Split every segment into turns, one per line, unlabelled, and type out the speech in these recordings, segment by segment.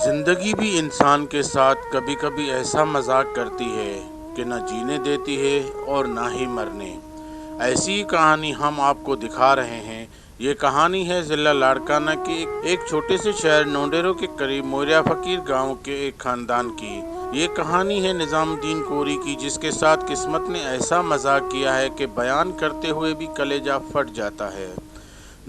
जिंदगी भी इंसान के साथ कभी कभी ऐसा मजाक करती है कि न जीने देती है और ना ही मरने। ऐसी ही कहानी हम आपको दिखा रहे हैं। ये कहानी है जिला लाड़काना के एक छोटे से शहर नोडेरो के करीब मोरिया फकीर गांव के एक खानदान की। ये कहानी है निजामुद्दीन कोरी की, जिसके साथ किस्मत ने ऐसा मजाक किया है कि बयान करते हुए भी कलेजा फट जाता है।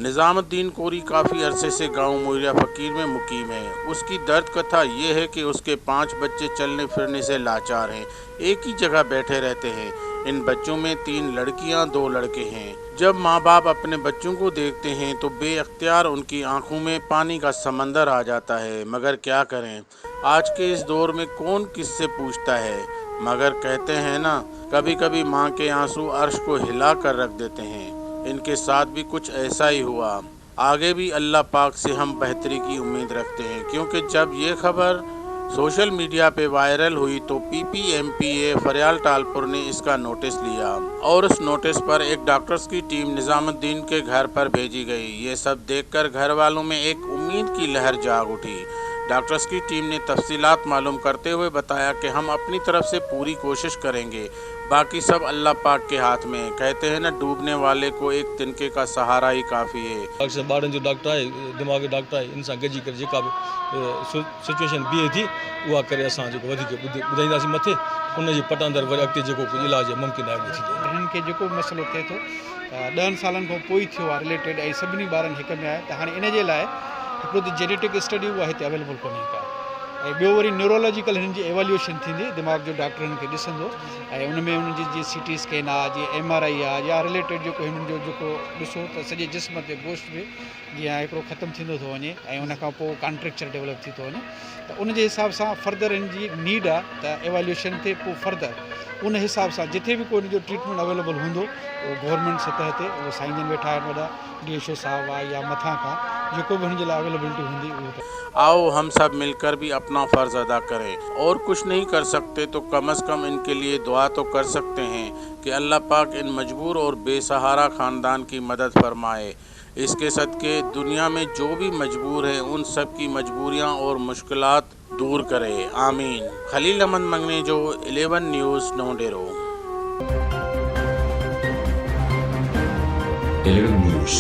निजामुद्दीन कोरी काफ़ी अरसे से गांव मोरिया फकीर में मुकीम है। उसकी दर्द कथा ये है कि उसके 5 बच्चे चलने फिरने से लाचार हैं, एक ही जगह बैठे रहते हैं। इन बच्चों में 3 लड़कियां 2 लड़के हैं। जब माँ बाप अपने बच्चों को देखते हैं तो बेअख्तियार उनकी आंखों में पानी का समंदर आ जाता है। मगर क्या करें, आज के इस दौर में कौन किससे पूछता है। मगर कहते हैं ना, कभी कभी माँ के आंसू अर्श को हिला कर रख देते हैं। इनके साथ भी कुछ ऐसा ही हुआ। आगे भी अल्लाह पाक से हम बेहतरी की उम्मीद रखते हैं, क्योंकि जब ये खबर सोशल मीडिया पे वायरल हुई तो PPMPA फरियाल टालपुर ने इसका नोटिस लिया और उस नोटिस पर एक डॉक्टर्स की टीम निजामुद्दीन के घर पर भेजी गई। ये सब देखकर घर वालों में एक उम्मीद की लहर जाग उठी। डॉक्टर्स की टीम ने तफसीलात मालूम करते हुए बताया कि हम अपनी तरफ से पूरी कोशिश करेंगे, बाकी सब अल्लाह पाक के हाथ में है। कहते हैं ना, डूबने वाले को एक तिनके का सहारा ही काफ़ी है।
अक्सर ॿारनि जो डॉक्टर आहे, दिमाग़ जो डॉक्टर आहे, इन सां गॾिजी करे जेका बि सिचुएशन बीहे थी उहा करे असां जेको वधीक ॿुधाईंदासीं मथे, उनजे पट अंदरि वरी अॻिते जेको कुझु इलाजु मुमकिन आहे थी।
हिननि खे जेको बि मसइलो थिए थो 10 सालनि खां पोइ थियो आहे रिलेटेड, ऐं सभिनी ॿारनि हिक में आहे, त हाणे इन जे लाइ हिकिड़ो त जेनेटिक स्टडी उहा हिते अवेलेबल कोन्हे का, ऐं ॿियो वरी न्यूरोलॉजिकल हिननि जी एवल्यूशन थींदी, दिमाग़ जो डॉक्टर हिननि खे ॾिसंदो ऐं उन में हुननि जी जीअं CT स्कैन आहे, जीअं MRI आहे, या रिलेटेड जेको हिननि जो जेको ॾिसो त सॼे जिस्म ते गोश्त बि जीअं हिकिड़ो ख़तमु थींदो थो वञे ऐं उन खां पोइ कॉन्ट्रेक्चर डेवलप थी थो वञे, त उन जे हिसाब सां फर्दर हिन जी नीड आहे त एवल्यूशन थिए, पोइ फर्दर उन हिसाब सां जिथे भी कोई जो ट्रीटमेंट अवेलेबल हूंदो वो गवर्नमेंट सतह ते वो साइंजन वेठा आहिनि वॾा, DSO साहब आहे या मथां खां जेको भी हुनजे लाइ अवेलेबिलिटी हूंदी उहो।
आओ हम सब मिलकर भी अपना फ़र्ज़ अदा करें, और कुछ नहीं कर सकते तो कम से कम इनके लिए दुआ तो कर सकते हैं कि अल्लाह पाक इन मजबूर और बेसहारा ख़ानदान की मदद फरमाए। इसके सदके दुनिया में जो भी मजबूर हैं उन सब की मजबूरियाँ और मुश्किलात दूर करे। आमीन। खलील अहमद मंगने जो 11 न्यूज़ नोडेरो।
11 News